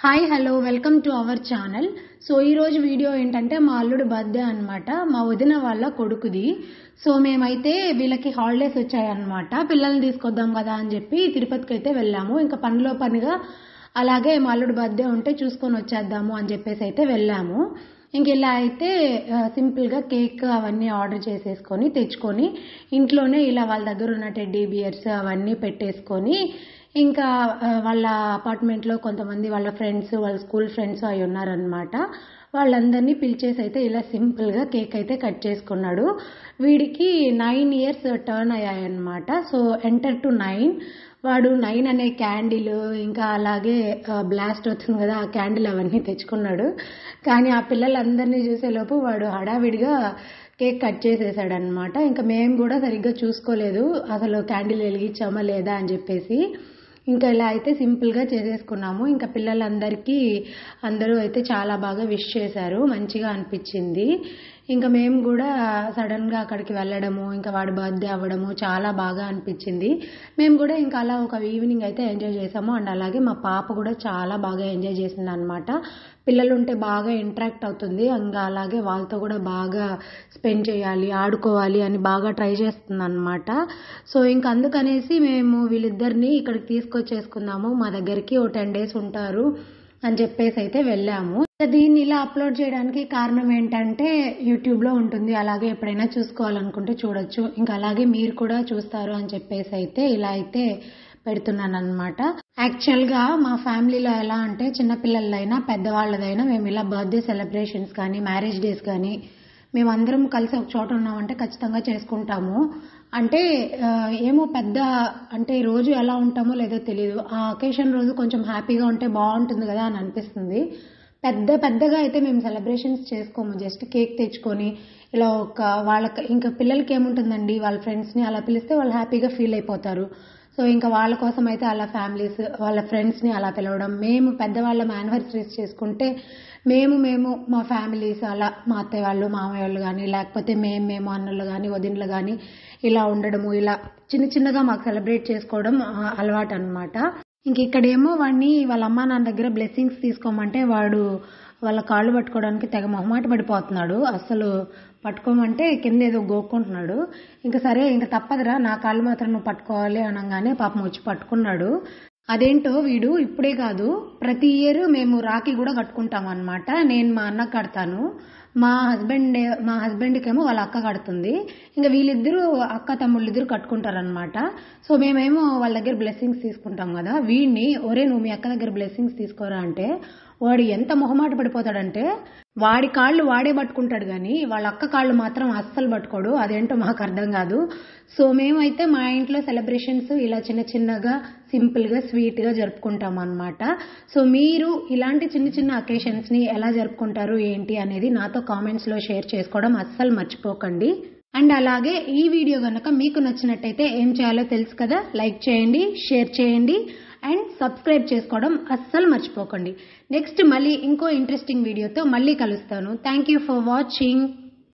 Hi hello welcome to our channel. So ఈ రోజు video ఏంటంటే మా అల్లుడు బర్త్డే అన్నమాట. మా వదిన వాళ్ళ కొడుకుది. సో మేమైతే వీళ్ళకి హాలిడేస్ వచ్చాయన్నమాట. పిల్లల్ని తీసుకొద్దాం కదా అని చెప్పి తిరుపతికి అయితే వెళ్ళాము. ఇంకా పనిలో పనిగా అలాగే మా అల్లుడు బర్త్డే ఉంటే చూసుకొని వచ్చేద్దాము అని చెప్పేసి అయితే వెళ్ళాము. ఇంక ఇలా అయితే సింపుల్గా కేక్ అవన్నీ ఆర్డర్ చేసేసుకొని తెచ్చుకొని ఇంట్లోనే ఇలా వాళ్ళ దగ్గర ఉన్న టెడ్డీ బియర్స్ అవన్నీ పెట్టేసుకొని ఇంకా వాళ్ళ అపార్ట్మెంట్లో కొంతమంది వాళ్ళ ఫ్రెండ్స్ వాళ్ళ స్కూల్ ఫ్రెండ్స్ అవి ఉన్నారనమాట. వాళ్ళందరినీ పిలిచేసి అయితే ఇలా సింపుల్గా కేక్ అయితే కట్ చేసుకున్నాడు. వీడికి 9 years టర్న్ అయ్యాయన్నమాట. So enter to 9. వాడు 9 అనే క్యాండిల్ ఇంకా అలాగే బ్లాస్ట్ అవుతుంది కదా ఆ క్యాండిల్ అవన్నీ తెచ్చుకున్నాడు. కానీ ఆ పిల్లలందరినీ చూసేలోపు వాడు హడావిడిగా కేక్ కట్ చేసేసాడనమాట. ఇంకా మేము కూడా సరిగ్గా చూసుకోలేదు అసలు క్యాండిల్ వెలిగించామా లేదా అని చెప్పేసి. ఇంకా ఇలా అయితే సింపుల్గా చేసేసుకున్నాము. ఇంకా పిల్లలందరికీ అందరూ అయితే చాలా బాగా విష్ చేశారు, మంచిగా అనిపించింది. ఇంకా మేము కూడా సడన్గా అక్కడికి వెళ్ళడము ఇంకా వాడి బర్త్డే అవ్వడము చాలా బాగా అనిపించింది. మేము కూడా ఇంకా అలా ఒక ఈవినింగ్ అయితే ఎంజాయ్ చేసాము. అండ్ అలాగే మా పాప కూడా చాలా బాగా ఎంజాయ్ చేసింది అనమాట. పిల్లలు ఉంటే బాగా ఇంటరాక్ట్ అవుతుంది. ఇంకా అలాగే వాళ్ళతో కూడా బాగా స్పెండ్ చేయాలి, ఆడుకోవాలి అని బాగా ట్రై చేస్తుంది అనమాట. సో ఇంకా అందుకనేసి మేము వీళ్ళిద్దరిని ఇక్కడికి తీసుకొచ్చేసుకున్నాము. మా దగ్గరికి ఓ 10 days ఉంటారు అని చెప్పేసి అయితే వెళ్ళాము. దీన్ని ఇలా అప్లోడ్ చేయడానికి కారణం ఏంటంటే యూట్యూబ్లో ఉంటుంది, అలాగే ఎప్పుడైనా చూసుకోవాలనుకుంటే చూడొచ్చు. ఇంకా అలాగే మీరు కూడా చూస్తారు అని చెప్పేసి అయితే ఇలా అయితే పెడుతున్నాను అనమాట. యాక్చువల్గా మా ఫ్యామిలీలో ఎలా అంటే చిన్నపిల్లలైనా పెద్దవాళ్ళదైనా మేము ఇలా బర్త్డే సెలబ్రేషన్స్ కానీ మ్యారేజ్ డేస్ కానీ మేమందరం కలిసి ఒక చోట ఉన్నామంటే ఖచ్చితంగా చేసుకుంటాము. అంటే ఏమో పెద్ద అంటే రోజు ఎలా ఉంటామో లేదో తెలియదు, ఆ అకేషన్ రోజు కొంచెం హ్యాపీగా ఉంటే బాగుంటుంది కదా అని అనిపిస్తుంది. పెద్దగా అయితే మేము సెలబ్రేషన్స్ చేసుకోము. జస్ట్ కేక్ తెచ్చుకొని ఇలా ఒక వాళ్ళకి ఇంకా పిల్లలకి ఏముంటుందండి, వాళ్ళ ఫ్రెండ్స్ని అలా పిలిస్తే వాళ్ళు హ్యాపీగా ఫీల్ అయిపోతారు. సో ఇంకా వాళ్ళ కోసం అయితే అలా ఫ్యామిలీస్ వాళ్ళ ఫ్రెండ్స్ని అలా పిలవడం. మేము పెద్దవాళ్ళ యానివర్సరీస్ చేసుకుంటే మేము మా ఫ్యామిలీస్ అలా మా అత్తయ్య వాళ్ళు మామయ్య వాళ్ళు కానీ లేకపోతే మేము అన్నలు కానీ వదినలు కానీ ఇలా ఉండడము, ఇలా చిన్నగా మాకు సెలబ్రేట్ చేసుకోవడం అలవాటు అనమాట. ఇంక ఇక్కడేమో వాడిని వాళ్ళ అమ్మ నాన్న దగ్గర బ్లెస్సింగ్స్ తీసుకోమంటే వాడు వాళ్ళ కాళ్ళు పట్టుకోవడానికి తెగ మొహమాట పడిపోతున్నాడు. అసలు పట్టుకోమంటే కింద ఏదో గోక్కుంటున్నాడు. ఇంకా సరే ఇంకా తప్పదురా నా కాళ్ళు మాత్రం నువ్వు పట్టుకోవాలి అనగానే పాపం వచ్చి పట్టుకున్నాడు. అదేంటో వీడు ఇప్పుడే కాదు ప్రతి ఇయర్ మేము రాఖీ కూడా కట్టుకుంటాం అనమాట. నేను మా అన్నకు కడతాను, మా హస్బెండ్కి ఏమో వాళ్ళ అక్క కడుతుంది. ఇంకా వీళ్ళిద్దరూ అక్క తమ్ముళ్ళు ఇద్దరు కట్టుకుంటారనమాట. సో మేమేమో వాళ్ళ దగ్గర బ్లెస్సింగ్స్ తీసుకుంటాం కదా. వీడిని ఒరే నువ్వు మీ అక్క దగ్గర బ్లెస్సింగ్స్ తీసుకోరా అంటే వాడు ఎంత మొహమాట పడిపోతాడంటే వాడి కాళ్ళు వాడే పట్టుకుంటాడు కానీ వాళ్ళ అక్క కాళ్ళు మాత్రం అస్సలు పట్టుకోడు. అదేంటో మాకు అర్థం కాదు. సో మేమైతే మా ఇంట్లో సెలబ్రేషన్స్ ఇలా చిన్నగా సింపుల్గా స్వీట్గా జరుపుకుంటాం అనమాట. సో మీరు ఇలాంటి చిన్న అకేషన్స్ని ఎలా జరుపుకుంటారు ఏంటి అనేది నాతో కామెంట్స్లో షేర్ చేసుకోవడం అస్సలు మర్చిపోకండి. అండ్ అలాగే ఈ వీడియో కనుక మీకు నచ్చినట్టయితే ఏం చేయాలో తెలుసు కదా, లైక్ చేయండి, షేర్ చేయండి అండ్ సబ్స్క్రైబ్ చేసుకోవడం అస్సలు మర్చిపోకండి. నెక్స్ట్ మళ్ళీ ఇంకో ఇంట్రెస్టింగ్ వీడియోతో మళ్ళీ కలుస్తాను. Thank you for watching.